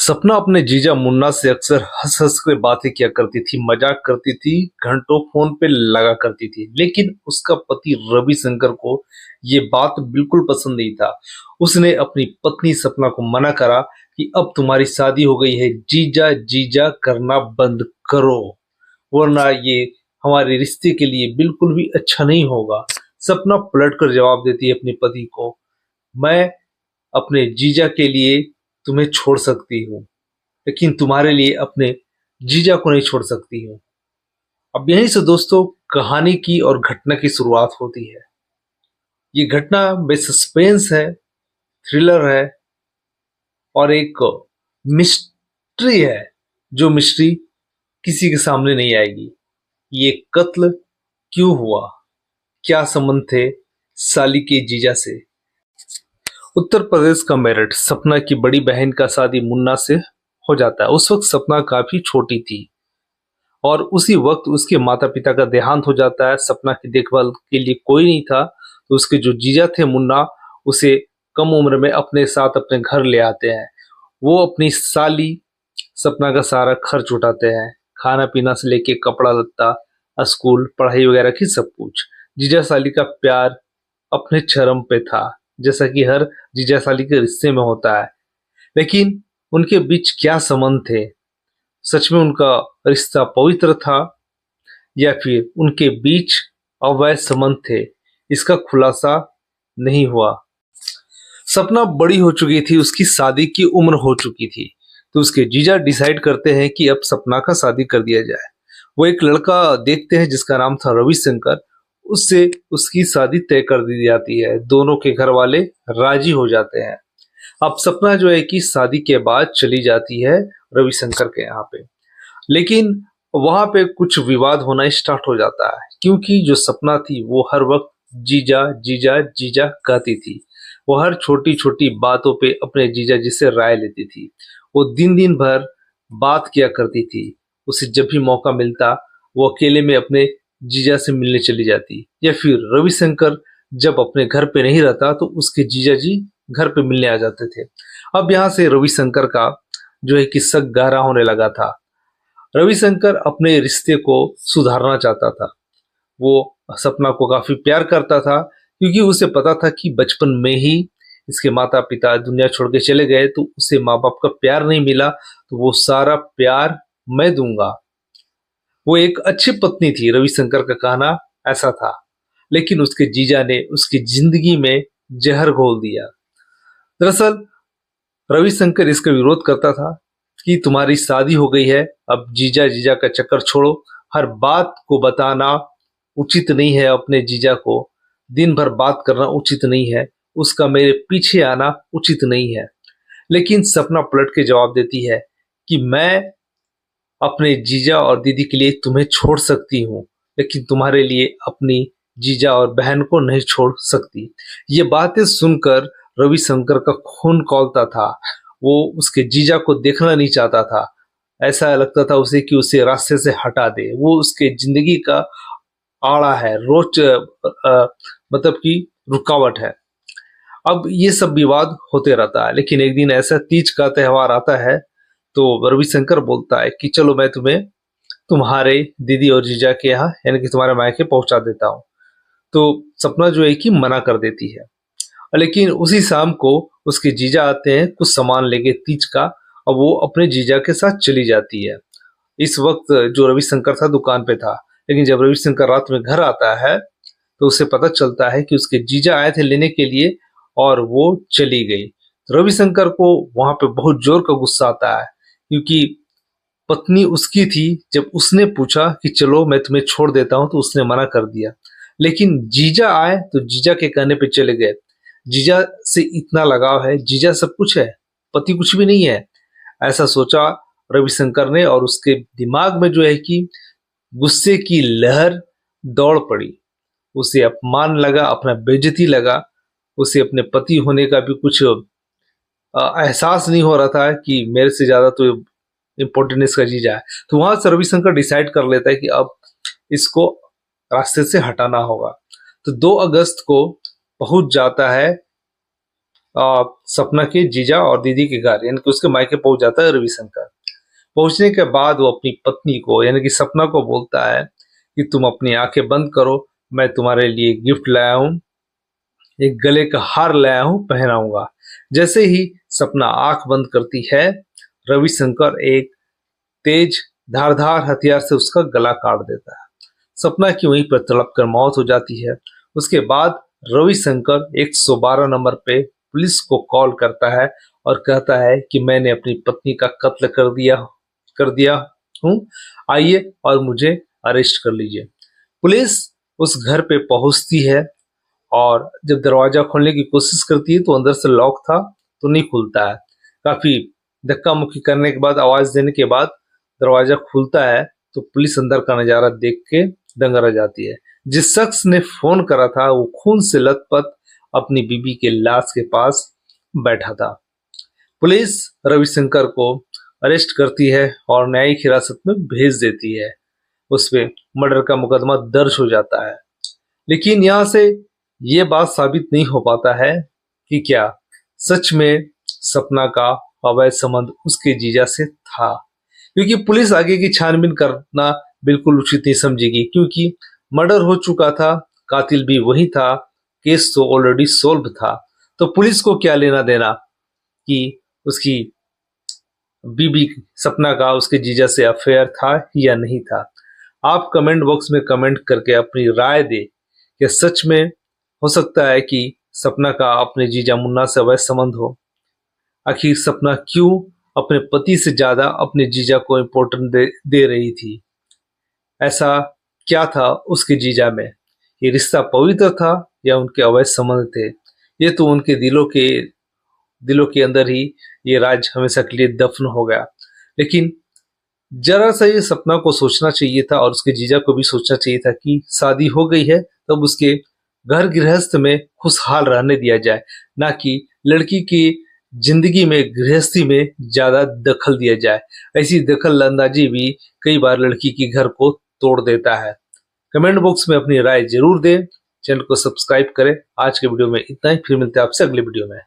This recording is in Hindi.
सपना अपने जीजा मुन्ना से अक्सर हंस हंस कर बातें किया करती थी, मजाक करती थी, घंटों फोन पे लगा करती थी। लेकिन उसका पति रविशंकर को ये बात बिल्कुल पसंद नहीं था। उसने अपनी पत्नी सपना को मना करा कि अब तुम्हारी शादी हो गई है, जीजा जीजा करना बंद करो, वरना ये हमारे रिश्ते के लिए बिल्कुल भी अच्छा नहीं होगा। सपना पलट कर जवाब देती है अपने पति को, मैं अपने जीजा के लिए तुम्हें छोड़ सकती हूँ, लेकिन तुम्हारे लिए अपने जीजा को नहीं छोड़ सकती हूँ। अब यहीं से दोस्तों कहानी की और घटना की शुरुआत होती है। ये घटना बे सस्पेंस है, थ्रिलर है और एक मिस्ट्री है, जो मिस्ट्री किसी के सामने नहीं आएगी। ये कत्ल क्यों हुआ, क्या संबंध थे साली के जीजा से। उत्तर प्रदेश का मेरठ, सपना की बड़ी बहन का शादी मुन्ना से हो जाता है। उस वक्त सपना काफी छोटी थी और उसी वक्त उसके माता पिता का देहांत हो जाता है। सपना की देखभाल के लिए कोई नहीं था, तो उसके जो जीजा थे मुन्ना, उसे कम उम्र में अपने साथ अपने घर ले आते हैं। वो अपनी साली सपना का सारा खर्च उठाते हैं, खाना पीना से लेके कपड़ा लत्ता, स्कूल पढ़ाई वगैरह की सब कुछ। जीजा साली का प्यार अपने चरम पे था, जैसा कि हर जीजा साली के रिश्ते में होता है। लेकिन उनके बीच क्या संबंध थे, सच में उनका रिश्ता पवित्र था या फिर उनके बीच अवैध संबंध थे, इसका खुलासा नहीं हुआ। सपना बड़ी हो चुकी थी, उसकी शादी की उम्र हो चुकी थी, तो उसके जीजा डिसाइड करते हैं कि अब सपना का शादी कर दिया जाए। वो एक लड़का देखते हैं जिसका नाम था रविशंकर, उससे उसकी शादी तय कर दी जाती है। दोनों के घर वाले राजी हो जाते हैं। अब सपना जो है कि शादी के बाद चली जाती है रविशंकर के यहाँ पे, लेकिन वहां पे कुछ विवाद होना स्टार्ट हो जाता है, क्योंकि जो सपना थी वो हर वक्त जीजा जीजा जीजा कहती थी। वो हर छोटी छोटी बातों पे अपने जीजा जी से राय लेती थी। वो दिन दिन भर बात किया करती थी। उसे जब भी मौका मिलता वो अकेले में अपने जीजा से मिलने चली जाती, या फिर रविशंकर जब अपने घर पे नहीं रहता तो उसके जीजा जी घर पे मिलने आ जाते थे। अब यहाँ से रविशंकर का जो है कि शक गहरा होने लगा था। रविशंकर अपने रिश्ते को सुधारना चाहता था। वो सपना को काफी प्यार करता था, क्योंकि उसे पता था कि बचपन में ही इसके माता पिता दुनिया छोड़ के चले गए, तो उसे माँ बाप का प्यार नहीं मिला, तो वो सारा प्यार मैं दूंगा। वो एक अच्छी पत्नी थी, रविशंकर का कहना ऐसा था। लेकिन उसके जीजा ने उसकी जिंदगी में जहर घोल दिया। दरअसल रविशंकर इसका विरोध करता था कि तुम्हारी शादी हो गई है, अब जीजा जीजा का चक्कर छोड़ो, हर बात को बताना उचित नहीं है, अपने जीजा को दिन भर बात करना उचित नहीं है, उसका मेरे पीछे आना उचित नहीं है। लेकिन सपना पलट के जवाब देती है कि मैं अपने जीजा और दीदी के लिए तुम्हें छोड़ सकती हूँ, लेकिन तुम्हारे लिए अपनी जीजा और बहन को नहीं छोड़ सकती। ये बातें सुनकर रविशंकर का खून खौलता था। वो उसके जीजा को देखना नहीं चाहता था। ऐसा लगता था उसे कि उसे रास्ते से हटा दे। वो उसके जिंदगी का आड़ा है, रोज मतलब कि रुकावट है। अब ये सब विवाद होते रहता है, लेकिन एक दिन ऐसा तीज का त्योहार आता है, तो रविशंकर बोलता है कि चलो मैं तुम्हें तुम्हारे दीदी और जीजा के यहाँ यानी कि तुम्हारे मायके पहुंचा देता हूँ। तो सपना जो है कि मना कर देती है। लेकिन उसी शाम को उसके जीजा आते हैं कुछ सामान लेके तीज का, और वो अपने जीजा के साथ चली जाती है। इस वक्त जो रविशंकर था दुकान पे था, लेकिन जब रविशंकर रात में घर आता है तो उसे पता चलता है कि उसके जीजा आए थे लेने के लिए और वो चली गई। तो रविशंकर को वहां पे बहुत जोर का गुस्सा आता है, क्योंकि पत्नी उसकी थी। जब उसने पूछा कि चलो मैं तुम्हें छोड़ देता हूं, तो उसने मना कर दिया। लेकिन जीजा आए तो जीजा के कहने पे चले गए। जीजा से इतना लगाव है, जीजा सब कुछ है, पति कुछ भी नहीं है, ऐसा सोचा रविशंकर ने। और उसके दिमाग में जो है कि गुस्से की लहर दौड़ पड़ी। उसे अपमान लगा, अपना बेइज्जती लगा। उसे अपने पति होने का भी कुछ एहसास नहीं हो रहा था कि मेरे से ज्यादा तो इम्पोर्टेंट इसका जीजा है। तो वहां से रविशंकर डिसाइड कर लेता है कि अब इसको रास्ते से हटाना होगा। तो 2 अगस्त को पहुंच जाता है सपना के जीजा और दीदी के घर यानी कि उसके मायके पहुंच जाता है रविशंकर। पहुंचने के बाद वो अपनी पत्नी को यानी कि सपना को बोलता है कि तुम अपनी आंखें बंद करो, मैं तुम्हारे लिए गिफ्ट लाया हूँ, एक गले का हार लाया हूँ, पहनाऊंगा। जैसे ही सपना आंख बंद करती है, रविशंकर एक तेज धारदार हथियार से उसका गला काट देता है। सपना की वहीं पर तड़प कर मौत हो जाती है। उसके बाद रविशंकर 112 नंबर पे पुलिस को कॉल करता है और कहता है कि मैंने अपनी पत्नी का कत्ल कर दिया हूँ, आइए और मुझे अरेस्ट कर लीजिए। पुलिस उस घर पे पहुंचती है और जब दरवाजा खोलने की कोशिश करती है तो अंदर से लॉक था तो नहीं खुलता है। काफी धक्का मुक्की करने के बाद, आवाज देने के बाद दरवाजा खुलता है तो पुलिस अंदर का नजारा देख के दंग रह जाती है। जिस शख्स ने फोन करा था वो खून से लथपथ अपनी बीबी के लाश के पास बैठा था। पुलिस रविशंकर को अरेस्ट करती है और न्यायिक हिरासत में भेज देती है। उस पे मर्डर का मुकदमा दर्ज हो जाता है। लेकिन यहाँ से ये बात साबित नहीं हो पाता है कि क्या सच में सपना का अवैध संबंध उसके जीजा से था, क्योंकि पुलिस आगे की छानबीन करना बिल्कुल उचित नहीं समझेगी, क्योंकि मर्डर हो चुका था, कातिल भी वही था, केस तो ऑलरेडी सोल्व था। तो पुलिस को क्या लेना देना कि उसकी बीबी सपना का उसके जीजा से अफेयर था या नहीं था। आप कमेंट बॉक्स में कमेंट करके अपनी राय दे कि सच में हो सकता है कि सपना का अपने जीजा मुन्ना से अवैध संबंध हो। आखिर सपना क्यों अपने पति से ज्यादा अपने जीजा को इम्पोर्टेंट दे रही थी? ऐसा क्या था उसके जीजा में? ये रिश्ता पवित्र था या उनके अवैध संबंध थे? ये तो उनके दिलों के अंदर ही ये राज हमेशा के लिए दफन हो गया। लेकिन जरा सा ये सपना को सोचना चाहिए था और उसके जीजा को भी सोचना चाहिए था कि शादी हो गई है तब उसके घर गृहस्थ में खुशहाल रहने दिया जाए, ना कि लड़की की जिंदगी में गृहस्थी में ज्यादा दखल दिया जाए। ऐसी दखल अंदाजी भी कई बार लड़की की घर को तोड़ देता है। कमेंट बॉक्स में अपनी राय जरूर दें, चैनल को सब्सक्राइब करें। आज के वीडियो में इतना ही, फिर मिलते हैं आपसे अगले वीडियो में।